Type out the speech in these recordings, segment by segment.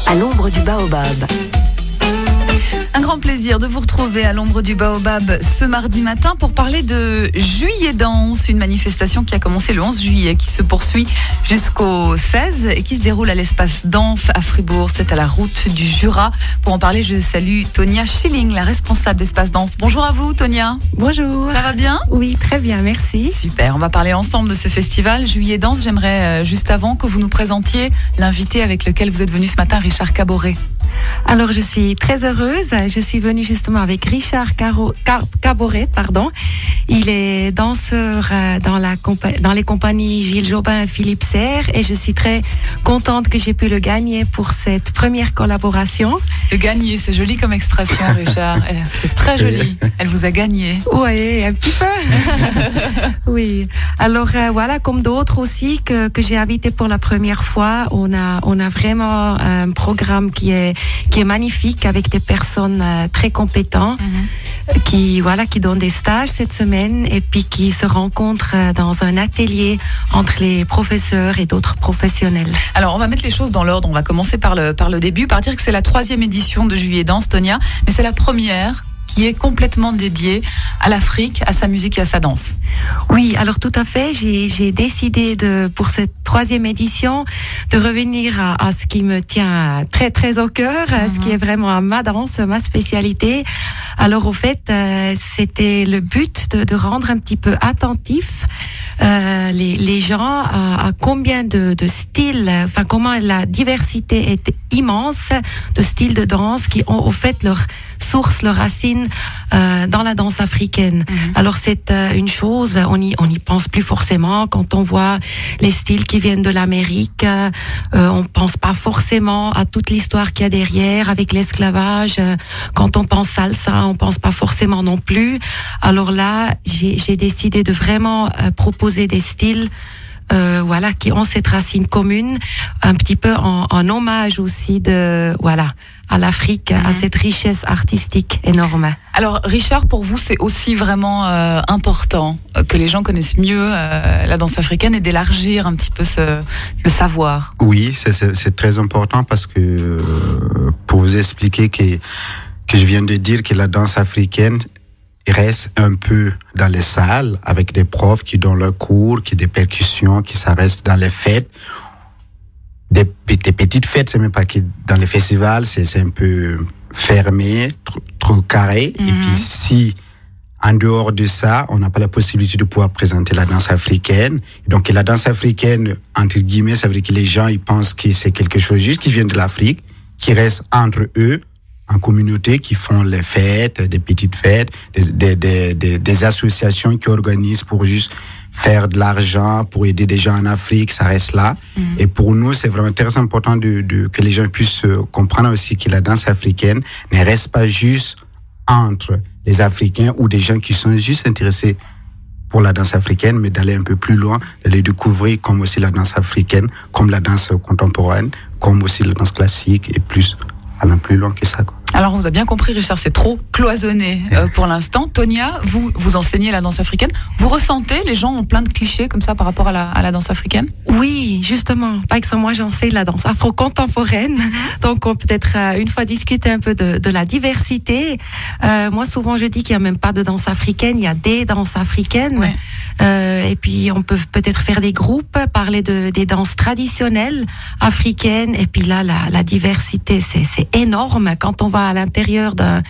à l'ombre du baobab. Un grand plaisir de vous retrouver à l'ombre du Baobab ce mardi matin pour parler de Juillet Danse, une manifestation qui a commencé le 11 juillet, qui se poursuit jusqu'au 16 et qui se déroule à l'espace Danse à Fribourg. C'est à la route du Jura. Pour en parler, je salue Tonia Schilling, la responsable d'Espace Danse. Bonjour à vous, Tonia. Bonjour. Ça va bien ? Oui, très bien, merci. Super, on va parler ensemble de ce festival Juillet Danse. J'aimerais juste avant que vous nous présentiez l'invité avec lequel vous êtes venu ce matin, Richard Caboret. Alors, je suis très heureuse. Je suis venue justement avec Richard Caboret. Il est danseur dans les compagnies Gilles Jobin et Philippe Serre. Et je suis très contente que j'ai pu le gagner pour cette première collaboration. Le gagner, c'est joli comme expression, Richard. C'est très joli. Elle vous a gagné. Oui, un petit peu. Oui. Alors, voilà, comme d'autres aussi que j'ai invité pour la première fois, on a vraiment un programme qui est magnifique avec des personnes très compétentes qui donnent des stages cette semaine et puis qui se rencontrent dans un atelier entre les professeurs et d'autres professionnels. Alors on va mettre les choses dans l'ordre, on va commencer par le début, par dire que c'est la 3e édition de Juillet Danse, Tonia, mais c'est la première qui est complètement dédiée à l'Afrique, à sa musique et à sa danse. Oui, alors tout à fait. J'ai décidé pour cette 3e édition de revenir à ce qui me tient très très au cœur, ce qui est vraiment ma danse, ma spécialité. Alors au fait, c'était le but de rendre un petit peu attentif les gens à combien de styles, comment la diversité est immense de styles de danse qui ont au fait leur source, leur racine dans la danse africaine. Alors c'est une chose, on y pense plus forcément quand on voit les styles qui viennent de l'Amérique. On pense pas forcément à toute l'histoire qu'il y a derrière avec l'esclavage. Quand on pense salsa, on pense pas forcément non plus. Alors là, j'ai décidé de vraiment proposer des styles qui ont cette racine commune, un petit peu en hommage aussi à l'Afrique, à cette richesse artistique énorme. Alors Richard, pour vous, c'est aussi vraiment important que les gens connaissent mieux la danse africaine et d'élargir un petit peu le savoir. Oui, c'est très important parce que pour vous expliquer que je viens de dire que la danse africaine reste un peu dans les salles avec des profs qui donnent leurs cours, qui des percussions, qui ça reste dans les fêtes. Des petites fêtes, c'est même pas que dans les festivals, c'est un peu fermé, trop carré. Et puis si en dehors de ça, on n'a pas la possibilité de pouvoir présenter la danse africaine. Donc la danse africaine, entre guillemets, ça veut dire que les gens ils pensent que c'est quelque chose juste qui vient de l'Afrique, qui reste entre eux, en communauté, qui font les fêtes, des petites fêtes, des associations qui organisent pour juste faire de l'argent, pour aider des gens en Afrique, ça reste là. Et pour nous, c'est vraiment très important que les gens puissent comprendre aussi que la danse africaine ne reste pas juste entre les Africains ou des gens qui sont juste intéressés pour la danse africaine, mais d'aller un peu plus loin, d'aller découvrir comme aussi la danse africaine, comme la danse contemporaine, comme aussi la danse classique et plus, allant plus loin que ça, quoi. Alors, on vous a bien compris, Richard, c'est trop cloisonné pour l'instant. Tonia, vous enseignez la danse africaine. Vous ressentez, les gens ont plein de clichés comme ça par rapport à la danse africaine ? Oui, justement. Par exemple, moi, j'enseigne la danse afro-contemporaine. Donc, on peut peut-être une fois discuter un peu de la diversité. Moi, souvent, je dis qu'il n'y a même pas de danse africaine, il y a des danses africaines. Ouais. Et puis, on peut peut-être faire des groupes, parler des danses traditionnelles africaines. Et puis là, la diversité, c'est énorme. Quand on va à l'intérieur d'un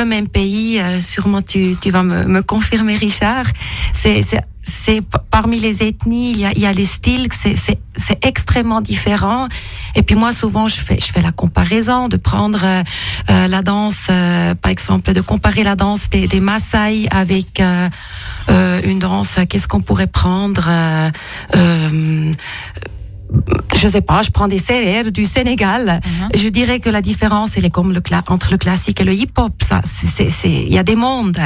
même pays, sûrement tu vas me confirmer, Richard, c'est parmi les ethnies, il y a les styles, c'est extrêmement différent. Et puis moi, souvent, je fais la comparaison, de prendre la danse, par exemple, de comparer la danse des Maasai avec une danse, qu'est-ce qu'on pourrait prendre je sais pas, je prends des CR du Sénégal. Je dirais que la différence, elle est comme entre le classique et le hip-hop. Ça, il y a des mondes.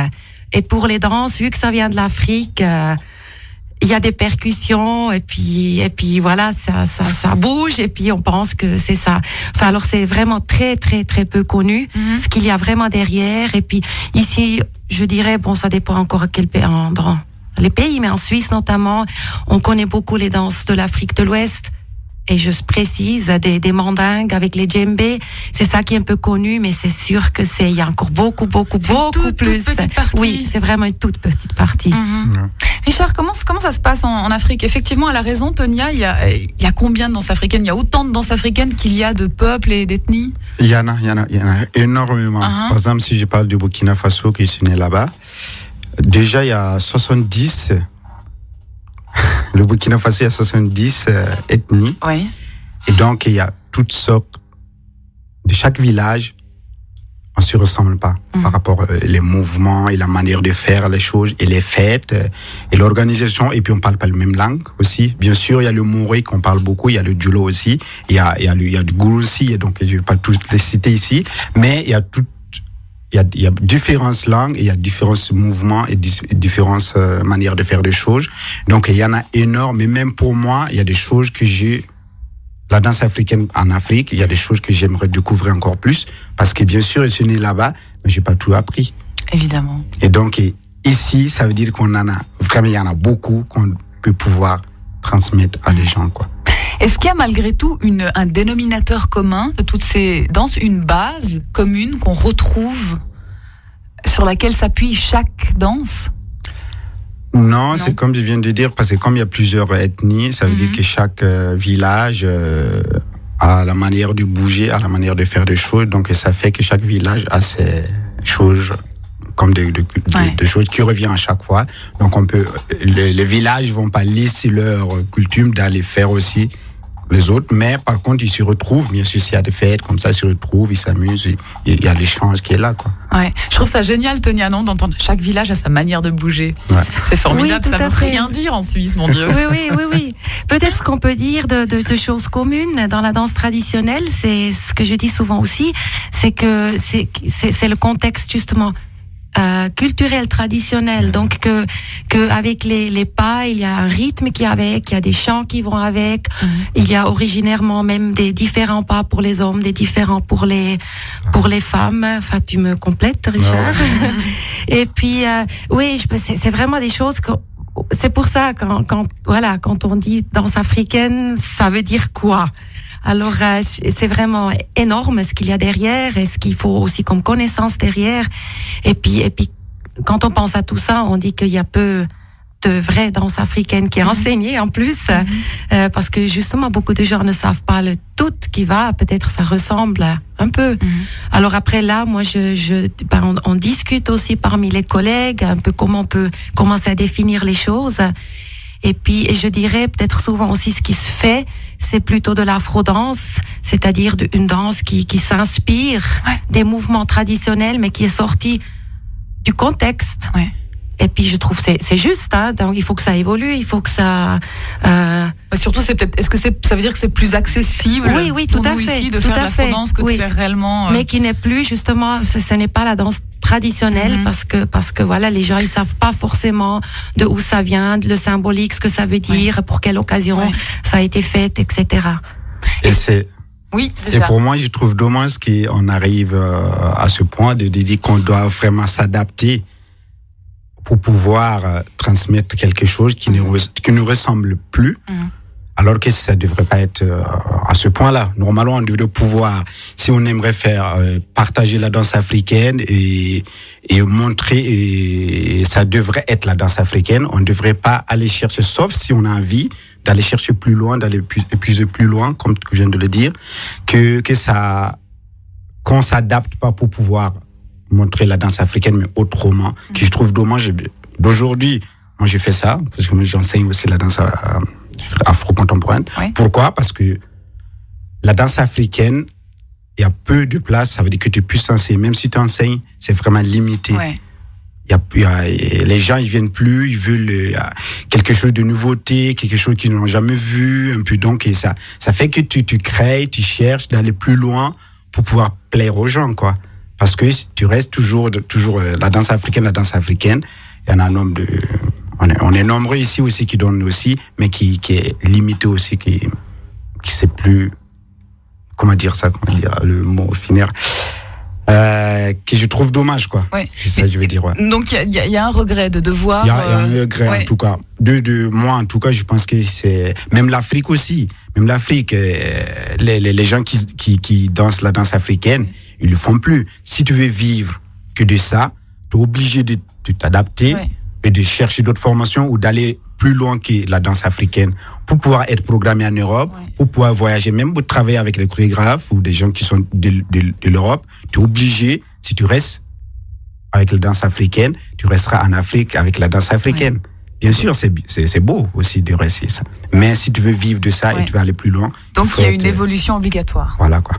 Et pour les danses, vu que ça vient de l'Afrique, il y a des percussions et puis voilà, ça bouge et puis on pense que c'est ça. Enfin, alors c'est vraiment très très très peu connu ce qu'il y a vraiment derrière. Et puis ici, je dirais, bon, ça dépend encore à quel pays, dans les pays, mais en Suisse notamment, on connaît beaucoup les danses de l'Afrique de l'Ouest. et je précise, des mandingues avec les djembés. C'est ça qui est un peu connu, mais c'est sûr que il y a encore beaucoup plus. Toute petite partie. Oui, c'est vraiment une toute petite partie. Ouais. Richard, comment ça se passe en Afrique? Effectivement, elle a raison, Tonia, il y a combien de danses africaines? Il y a autant de danses africaines qu'il y a de peuples et d'ethnies? Il y en a énormément. Par exemple, si je parle du Burkina Faso, qui est né là-bas, déjà il y a 70... Le Burkina Faso, il y a 70 ethnies. Oui. Et donc, il y a toutes sortes. De chaque village, on ne se ressemble pas par rapport aux les mouvements et la manière de faire les choses et les fêtes et l'organisation. Et puis, on ne parle pas la même langue aussi. Bien sûr, il y a le Mouré qu'on parle beaucoup, il y a le Djolo aussi, il y a du Gourou aussi, et donc je ne vais pas toutes les citer ici. Mais il y a il y a différentes langues, et il y a différents mouvements et différentes manières de faire des choses. Donc, il y en a énorme. Et même pour moi, il y a des choses que la danse africaine en Afrique, il y a des choses que j'aimerais découvrir encore plus. Parce que bien sûr, je suis né là-bas, mais je n'ai pas tout appris. Évidemment. Et donc, ici, ça veut dire qu'on en a, vraiment, il y en a beaucoup qu'on peut pouvoir transmettre à des gens, quoi. Est-ce qu'il y a malgré tout un dénominateur commun de toutes ces danses, une base commune qu'on retrouve, sur laquelle s'appuie chaque danse? Non, c'est comme je viens de dire, parce que comme il y a plusieurs ethnies, ça veut dire que chaque village a la manière de bouger, a la manière de faire des choses, donc ça fait que chaque village a ses choses comme des choses qui reviennent à chaque fois. Donc les villages vont pas laisser leur coutume d'aller faire aussi les autres, mais par contre ils se retrouvent, bien sûr s'il y a des fêtes comme ça, ils se retrouvent, ils s'amusent, il y a l'échange qui est là, quoi. Ouais. Je trouve ça génial, Tonia, non, d'entendre chaque village a sa manière de bouger. Ouais. C'est formidable, oui, ça veut rien dire en Suisse, mon Dieu. Oui. Peut-être qu'on peut dire de choses communes dans la danse traditionnelle, c'est ce que je dis souvent aussi, c'est que c'est le contexte justement culturel, traditionnel, donc que avec les pas, il y a un rythme qui est avec, il y a des chants qui vont avec, il y a originairement même des différents pas pour les hommes, des différents pour les femmes. Enfin, tu me complètes, Richard. Et puis, oui, c'est vraiment des choses que c'est pour ça quand on dit danse africaine, ça veut dire quoi? Alors, c'est vraiment énorme ce qu'il y a derrière et ce qu'il faut aussi comme connaissance derrière. Et puis, quand on pense à tout ça, on dit qu'il y a peu de vraies danses africaines qui est enseignée en plus, parce que justement, beaucoup de gens ne savent pas le tout qui va. Peut-être ça ressemble un peu. Alors après là, moi, on discute aussi parmi les collègues un peu comment on peut commencer à définir les choses. Et puis, je dirais peut-être souvent aussi ce qui se fait, c'est plutôt de l'afro-danse, c'est-à-dire une danse qui s'inspire des mouvements traditionnels, mais qui est sortie du contexte. Ouais. Et puis, je trouve c'est juste, hein. Donc, il faut que ça évolue, il faut que ça. Surtout, est-ce que ça veut dire que c'est plus accessible? Oui, tout à fait. Ici, de faire de l'afro-danse que de faire réellement. Mais qui n'est plus justement, ce n'est pas la danse traditionnelle, parce que voilà, les gens ils savent pas forcément de où ça vient, le symbolique, ce que ça veut dire, pour quelle occasion ça a été fait, etc. Et pour moi, je trouve dommage qu'on arrive à ce point de dire qu'on doit vraiment s'adapter pour pouvoir transmettre quelque chose qui ne ressemble plus. Alors que ça ne devrait pas être à ce point-là. Normalement, on devrait pouvoir, si on aimerait faire partager la danse africaine et montrer, et ça devrait être la danse africaine, on ne devrait pas aller chercher, sauf si on a envie d'aller chercher plus loin, d'aller épuiser plus loin, comme tu viens de le dire, qu'on s'adapte pas pour pouvoir montrer la danse africaine, mais autrement, que je trouve dommage. D'aujourd'hui, moi j'ai fait ça, parce que moi j'enseigne aussi la danse afro-contemporaine. Pourquoi? Parce que la danse africaine, il y a peu de place, ça veut dire que tu puisses enseigner. Même si tu enseignes, c'est vraiment limité. Les gens, ils viennent plus, ils veulent quelque chose de nouveauté, quelque chose qu'ils n'ont jamais vu, un peu. Donc, et ça fait que tu crées, tu cherches d'aller plus loin pour pouvoir plaire aux gens, quoi. Parce que tu restes toujours la danse africaine. Il y en a un nombre de... On est nombreux ici aussi qui donnent aussi, mais qui est limité aussi, qui sait plus... Comment dire le mot finir. que je trouve dommage, quoi. Ouais. C'est ça que je veux dire, ouais. Donc il y a un regret de devoir. Il y a un regret, en tout cas. Moi, en tout cas, je pense que c'est... Même l'Afrique aussi. Même l'Afrique, les gens qui dansent la danse africaine, ils le font plus. Si tu veux vivre que de ça, tu es obligé de t'adapter et de chercher d'autres formations ou d'aller plus loin que la danse africaine pour pouvoir être programmé en Europe, pour pouvoir voyager, même pour travailler avec les chorégraphes ou des gens qui sont de l'Europe. Tu es obligé, si tu restes avec la danse africaine, tu resteras en Afrique avec la danse africaine. Bien sûr, c'est beau aussi de rester ça. Mais si tu veux vivre de ça et tu veux aller plus loin... Donc il y a une évolution obligatoire. Voilà, quoi.